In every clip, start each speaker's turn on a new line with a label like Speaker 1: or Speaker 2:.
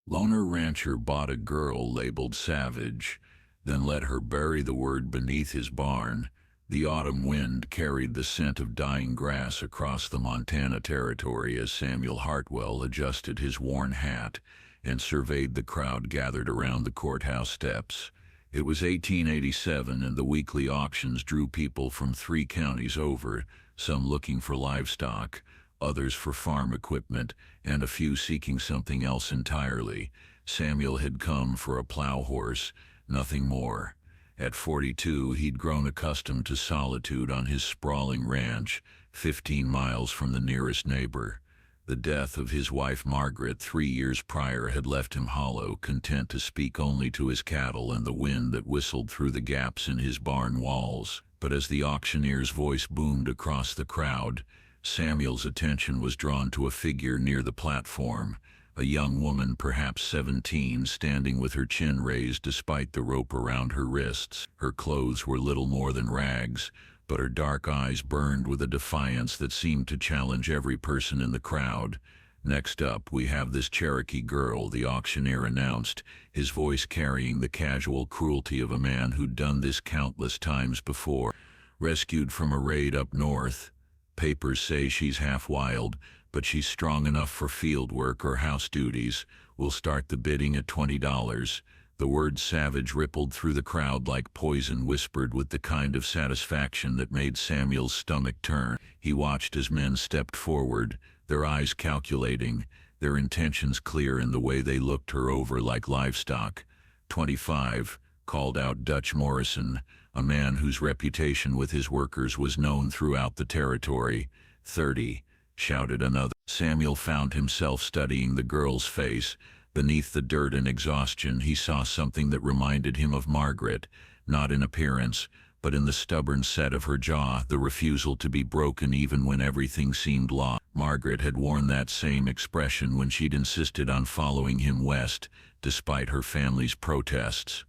Speaker 1: Loner rancher bought a girl labeled Savage, then let her bury the word beneath his barn. The autumn wind carried the scent of dying grass across the Montana territory as Samuel Hartwell adjusted his worn hat and surveyed the crowd gathered around the courthouse steps. It was 1887, and the weekly auctions drew people from 3 counties over, some looking for livestock, others for farm equipment, and a few seeking something else entirely. Samuel had come for a plow horse, nothing more. At 42, he'd grown accustomed to solitude on his sprawling ranch, 15 miles from the nearest neighbor. The death of his wife Margaret 3 years prior had left him hollow, content to speak only to his cattle and the wind that whistled through the gaps in his barn walls. But as the auctioneer's voice boomed across the crowd, Samuel's attention was drawn to a figure near the platform, a young woman, perhaps 17, standing with her chin raised despite the rope around her wrists. Her clothes were little more than rags, but her dark eyes burned with a defiance that seemed to challenge every person in the crowd. "Next up, we have this Cherokee girl," the auctioneer announced, his voice carrying the casual cruelty of a man who'd done this countless times before. "Rescued from a raid up north. Papers say she's half wild, but she's strong enough for field work or house duties. We'll start the bidding at $20. The word Savage rippled through the crowd like poison, whispered with the kind of satisfaction that made Samuel's stomach turn. He watched as men stepped forward, their eyes calculating, their intentions clear in the way they looked her over like livestock. 25, called out Dutch Morrison, a man whose reputation with his workers was known throughout the territory. 30, shouted another. Samuel found himself studying the girl's face. Beneath the dirt and exhaustion, he saw something that reminded him of Margaret, not in appearance, but in the stubborn set of her jaw, the refusal to be broken even when everything seemed lost. Margaret had worn that same expression when she'd insisted on following him west, despite her family's protests.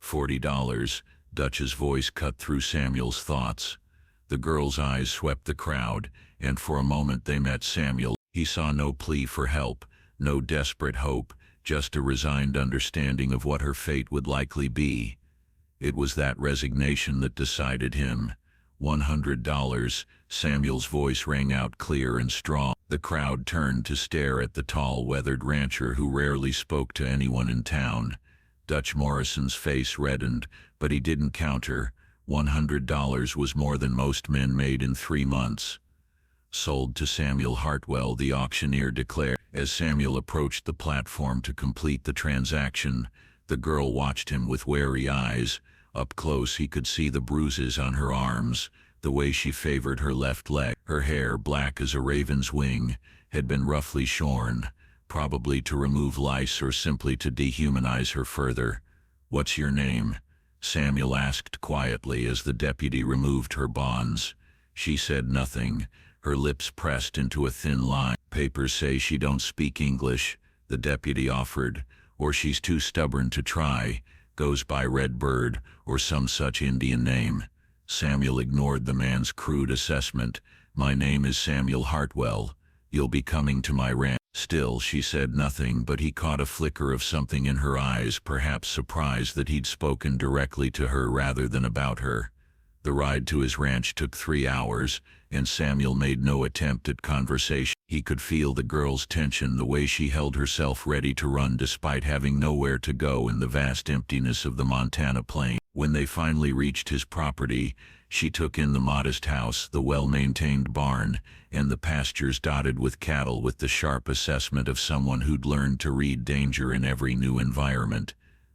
Speaker 1: $40, Dutch's voice cut through Samuel's thoughts. The girl's eyes swept the crowd, and for a moment they met Samuel. He saw no plea for help, no desperate hope, just a resigned understanding of what her fate would likely be. It was that resignation that decided him. $100, Samuel's voice rang out clear and strong. The crowd turned to stare at the tall, weathered rancher who rarely spoke to anyone in town. Dutch Morrison's face reddened, but he didn't counter. $100 was more than most men made in 3 months. "Sold to Samuel Hartwell," the auctioneer declared. As Samuel approached the platform to complete the transaction, the girl watched him with wary eyes. Up close he could see the bruises on her arms, the way she favored her left leg. Her hair, black as a raven's wing, had been roughly shorn, probably to remove lice or simply to dehumanize her further. "What's your name?" Samuel asked quietly as the deputy removed her bonds. She said nothing, her lips pressed into a thin line. "Papers say she don't speak English," the deputy offered, "or she's too stubborn to try, goes by Red Bird or some such Indian name." Samuel ignored the man's crude assessment. "My name is Samuel Hartwell. You'll be coming to my ranch." Still, she said nothing, but he caught a flicker of something in her eyes, perhaps surprised that he'd spoken directly to her rather than about her. The ride to his ranch took 3 hours, and Samuel made no attempt at conversation. He could feel the girl's tension, the way she held herself ready to run despite having nowhere to go in the vast emptiness of the Montana plain. When they finally reached his property, she took in the modest house, the well-maintained barn, and the pastures dotted with cattle with the sharp assessment of someone who'd learned to read danger in every new environment.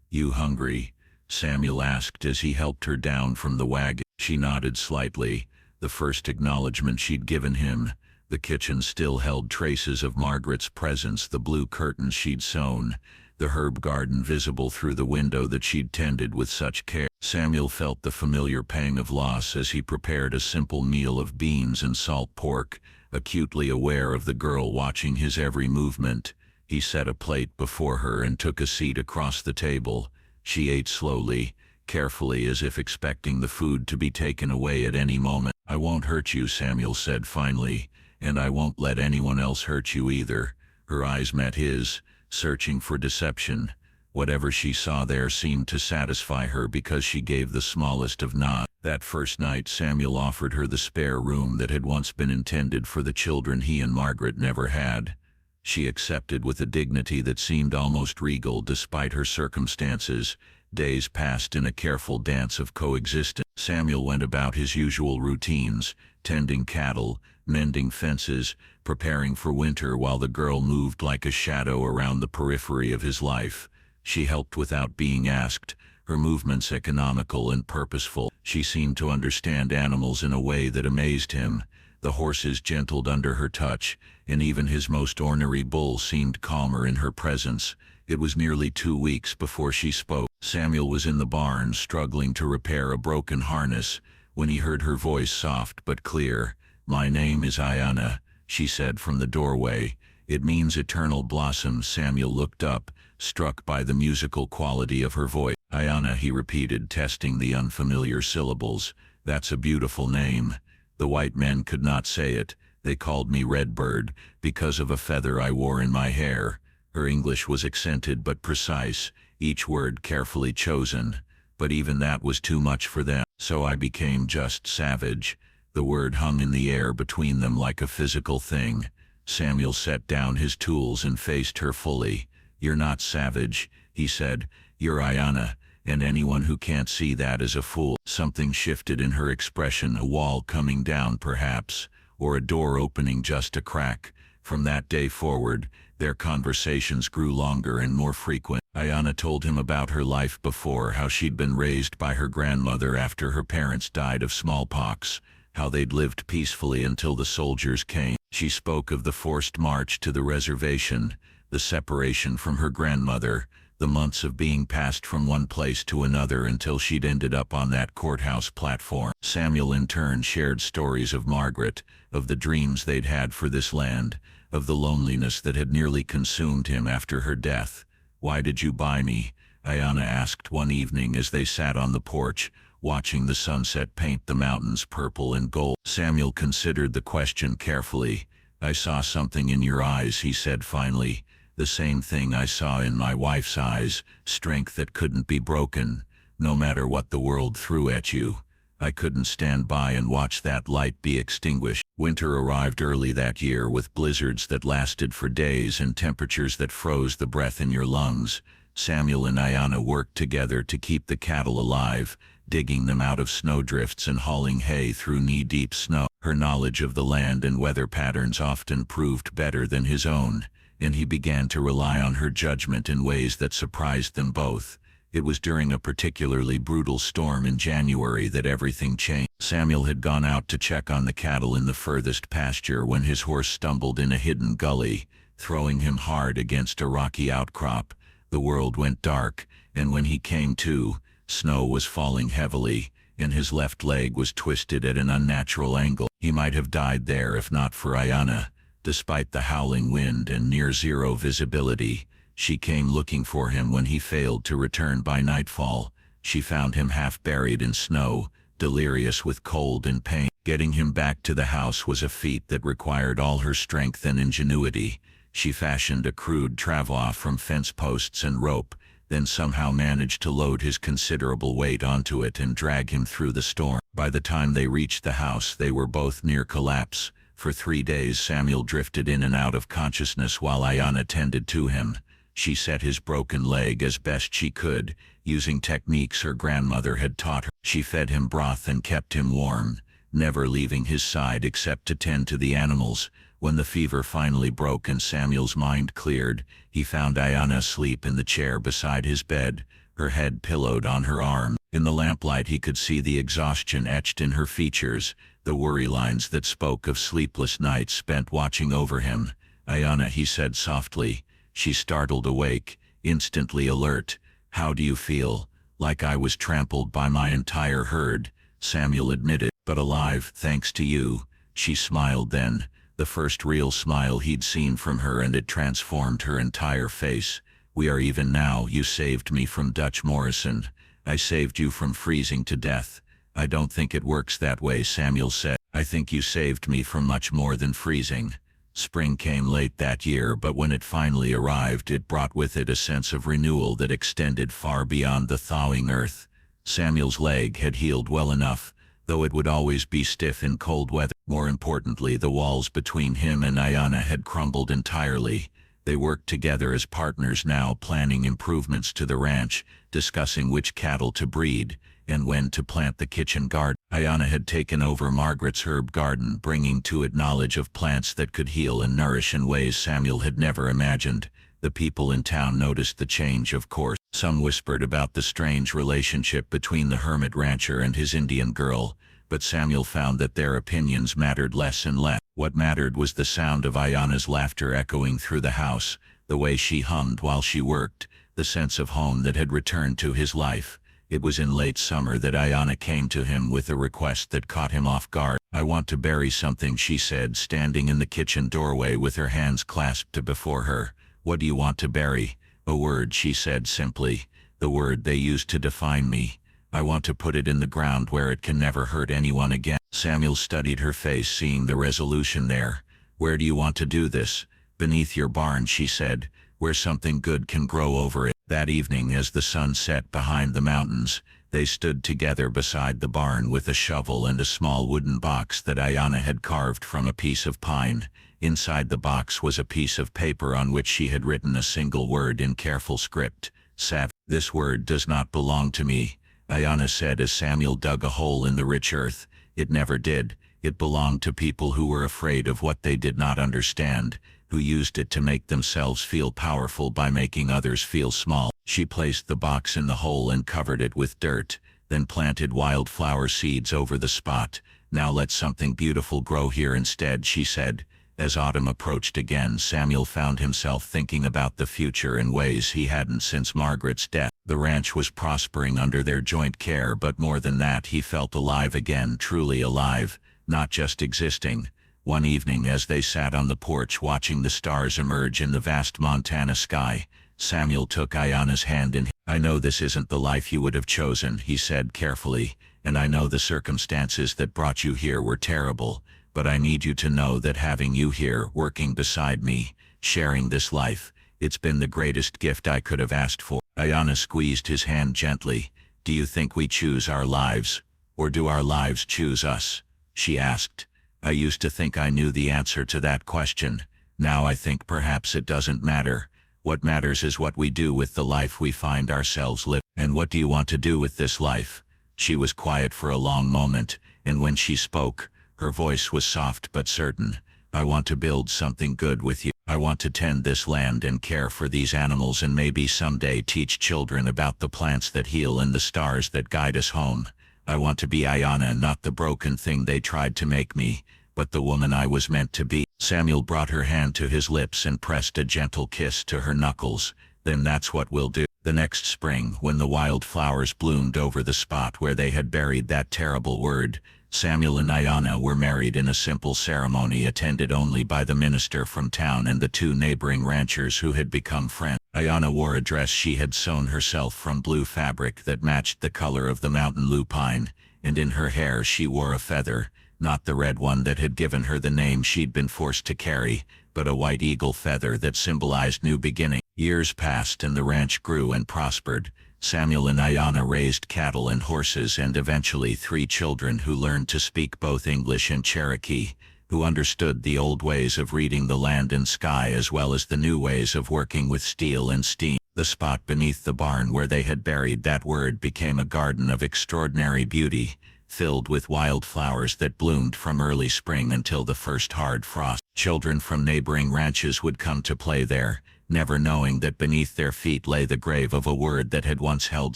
Speaker 1: "You hungry?" Samuel asked as he helped her down from the wagon. She nodded slightly, the first acknowledgement she'd given him. The kitchen still held traces of Margaret's presence, the blue curtains she'd sewn, the herb garden visible through the window that she'd tended with such care. Samuel felt the familiar pang of loss as he prepared a simple meal of beans and salt pork, acutely aware of the girl watching his every movement. He set a plate before her and took a seat across the table. She ate slowly, carefully, as if expecting the food to be taken away at any moment. "I won't hurt you," Samuel said finally, "and I won't let anyone else hurt you either." Her eyes met his, searching for deception. Whatever she saw there seemed to satisfy her because she gave the smallest of nods. That first night, Samuel offered her the spare room that had once been intended for the children he and Margaret never had. She accepted with a dignity that seemed almost regal despite her circumstances. Days passed in a careful dance of coexistence. Samuel went about his usual routines, tending cattle, mending fences, preparing for winter, while the girl moved like a shadow around the periphery of his life. She helped without being asked, her movements economical and purposeful. She seemed to understand animals in a way that amazed him. The horses gentled under her touch, and even his most ornery bull seemed calmer in her presence. It was nearly 2 weeks before she spoke. Samuel was in the barn, struggling to repair a broken harness, when he heard her voice, soft but clear. "My name is Ayana," she said from the doorway. "It means eternal blossom." Samuel looked up, struck by the musical quality of her voice. "Ayana," he repeated, testing the unfamiliar syllables. "That's a beautiful name." The white men could not say it. They called me Redbird because of a feather I wore in my hair. Her English was accented but precise, each word carefully chosen. But even that was too much for them, so I became just Savage. The word hung in the air between them like a physical thing. Samuel set down his tools and faced her fully. "You're not Savage," he said. "You're Ayana, and anyone who can't see that is a fool." Something shifted in her expression, a wall coming down perhaps, or a door opening just a crack. From that day forward, their conversations grew longer and more frequent. Ayana told him about her life before, how she'd been raised by her grandmother after her parents died of smallpox, how they'd lived peacefully until the soldiers came. She spoke of the forced march to the reservation, the separation from her grandmother, the months of being passed from one place to another until she'd ended up on that courthouse platform. Samuel in turn shared stories of Margaret, of the dreams they'd had for this land, of the loneliness that had nearly consumed him after her death. "Why did you buy me?" Ayana asked one evening as they sat on the porch, watching the sunset paint the mountains purple and gold. Samuel considered the question carefully. "I saw something in your eyes," he said finally. "The same thing I saw in my wife's eyes, strength that couldn't be broken, no matter what the world threw at you. I couldn't stand by and watch that light be extinguished." Winter arrived early that year, with blizzards that lasted for days and temperatures that froze the breath in your lungs. Samuel and Ayana worked together to keep the cattle alive, digging them out of snowdrifts and hauling hay through knee-deep snow. Her knowledge of the land and weather patterns often proved better than his own, and he began to rely on her judgment in ways that surprised them both. It was during a particularly brutal storm in January that everything changed. Samuel had gone out to check on the cattle in the furthest pasture when his horse stumbled in a hidden gully, throwing him hard against a rocky outcrop. The world went dark, and when he came to, snow was falling heavily, and his left leg was twisted at an unnatural angle. He might have died there if not for Ayana. Despite the howling wind and near-zero visibility, she came looking for him when he failed to return by nightfall. She found him half buried in snow, delirious with cold and pain. Getting him back to the house was a feat that required all her strength and ingenuity. She fashioned a crude travois from fence posts and rope, then somehow managed to load his considerable weight onto it and drag him through the storm. By the time they reached the house, they were both near collapse. For 3 days, Samuel drifted in and out of consciousness while Ayana tended to him. She set his broken leg as best she could, using techniques her grandmother had taught her. She fed him broth and kept him warm, never leaving his side except to tend to the animals. When the fever finally broke and Samuel's mind cleared, he found Ayana asleep in the chair beside his bed, her head pillowed on her arm. In the lamplight he could see the exhaustion etched in her features, the worry lines that spoke of sleepless nights spent watching over him. "Ayana," he said softly. She startled awake, instantly alert. "How do you feel?" "Like I was trampled by my entire herd," Samuel admitted. "But alive, thanks to you." She smiled then, the first real smile he'd seen from her, and it transformed her entire face. "We are even now. You saved me from Dutch Morrison. I saved you from freezing to death." "I don't think it works that way," Samuel said. "I think you saved me from much more than freezing." Spring came late that year, but when it finally arrived, it brought with it a sense of renewal that extended far beyond the thawing earth. Samuel's leg had healed well enough, though it would always be stiff in cold weather. More importantly, the walls between him and Ayanna had crumbled entirely. They worked together as partners now, planning improvements to the ranch, discussing which cattle to breed, and when to plant the kitchen garden. Ayanna had taken over Margaret's herb garden, bringing to it knowledge of plants that could heal and nourish in ways Samuel had never imagined. The people in town noticed the change, of course. Some whispered about the strange relationship between the hermit rancher and his Indian girl, but Samuel found that their opinions mattered less and less. What mattered was the sound of Ayanna's laughter echoing through the house, the way she hummed while she worked, the sense of home that had returned to his life. It was in late summer that Ayanna came to him with a request that caught him off guard. "I want to bury something," she said, standing in the kitchen doorway with her hands clasped before her. "What do you want to bury?" "A word," she said simply. "The word they used to define me. I want to put it in the ground where it can never hurt anyone again." Samuel studied her face, seeing the resolution there. "Where do you want to do this?" "Beneath your barn," she said, "where something good can grow over it." That evening, as the sun set behind the mountains, they stood together beside the barn with a shovel and a small wooden box that Ayanna had carved from a piece of pine. Inside the box was a piece of paper on which she had written a single word in careful script: "Sav." "This word does not belong to me," Ayanna said as Samuel dug a hole in the rich earth. "It never did. It belonged to people who were afraid of what they did not understand, who used it to make themselves feel powerful by making others feel small." She placed the box in the hole and covered it with dirt, then planted wildflower seeds over the spot. "Now let something beautiful grow here instead," she said. As autumn approached again, Samuel found himself thinking about the future in ways he hadn't since Margaret's death. The ranch was prospering under their joint care, but more than that, he felt alive again, truly alive, not just existing. One evening, as they sat on the porch watching the stars emerge in the vast Montana sky, Samuel took Ayanna's hand in his. "I know this isn't the life you would have chosen," he said carefully, "and I know the circumstances that brought you here were terrible, but I need you to know that having you here, working beside me, sharing this life, it's been the greatest gift I could have asked for." Ayanna squeezed his hand gently. "Do you think we choose our lives, or do our lives choose us?" she asked. "I used to think I knew the answer to that question. Now I think perhaps it doesn't matter. What matters is what we do with the life we find ourselves living." "And what do you want to do with this life?" She was quiet for a long moment, and when she spoke, her voice was soft but certain. "I want to build something good with you. I want to tend this land and care for these animals, and maybe someday teach children about the plants that heal and the stars that guide us home. I want to be Ayanna, not the broken thing they tried to make me, but the woman I was meant to be." Samuel brought her hand to his lips and pressed a gentle kiss to her knuckles. "Then that's what we'll do." The next spring, when the wildflowers bloomed over the spot where they had buried that terrible word, Samuel and Ayanna were married in a simple ceremony attended only by the minister from town and the two neighboring ranchers who had become friends. Ayanna wore a dress she had sewn herself from blue fabric that matched the color of the mountain lupine, and in her hair she wore a feather, not the red one that had given her the name she'd been forced to carry, but a white eagle feather that symbolized new beginning. Years passed and the ranch grew and prospered. Samuel and Ayanna raised cattle and horses and eventually 3 children who learned to speak both English and Cherokee, who understood the old ways of reading the land and sky as well as the new ways of working with steel and steam. The spot beneath the barn where they had buried that word became a garden of extraordinary beauty, filled with wildflowers that bloomed from early spring until the first hard frost. Children from neighboring ranches would come to play there, never knowing that beneath their feet lay the grave of a word that had once held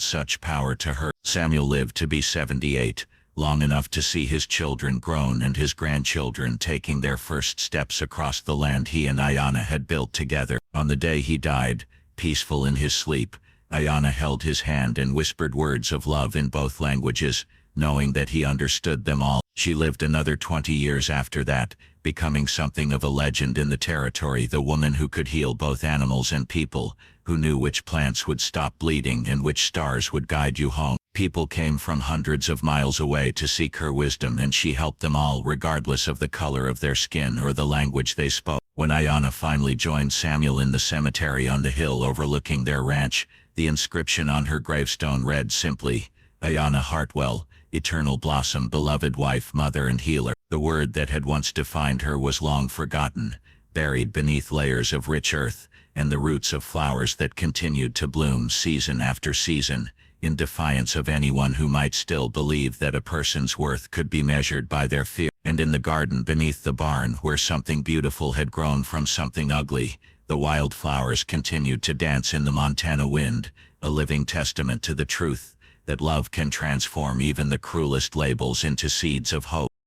Speaker 1: such power to her. Samuel lived to be 78, long enough to see his children grown and his grandchildren taking their first steps across the land he and Ayanna had built together. On the day he died, peaceful in his sleep, Ayanna held his hand and whispered words of love in both languages, knowing that he understood them all. She lived another 20 years after that, becoming something of a legend in the territory, the woman who could heal both animals and people, who knew which plants would stop bleeding and which stars would guide you home. People came from hundreds of miles away to seek her wisdom, and she helped them all regardless of the color of their skin or the language they spoke.
Speaker 2: When Ayanna finally joined Samuel in the cemetery on the hill overlooking their ranch, the inscription on her gravestone read simply, Ayanna Hartwell, eternal blossom, beloved wife, mother and healer. The word that had once defined her was long forgotten, buried beneath layers of rich earth and the roots of flowers that continued to bloom season after season, in defiance of anyone who might still believe that a person's worth could be measured by their fear. And in the garden beneath the barn, where something beautiful had grown from something ugly, the wildflowers continued to dance in the Montana wind, a living testament to the truth that love can transform even the cruelest labels into seeds of hope.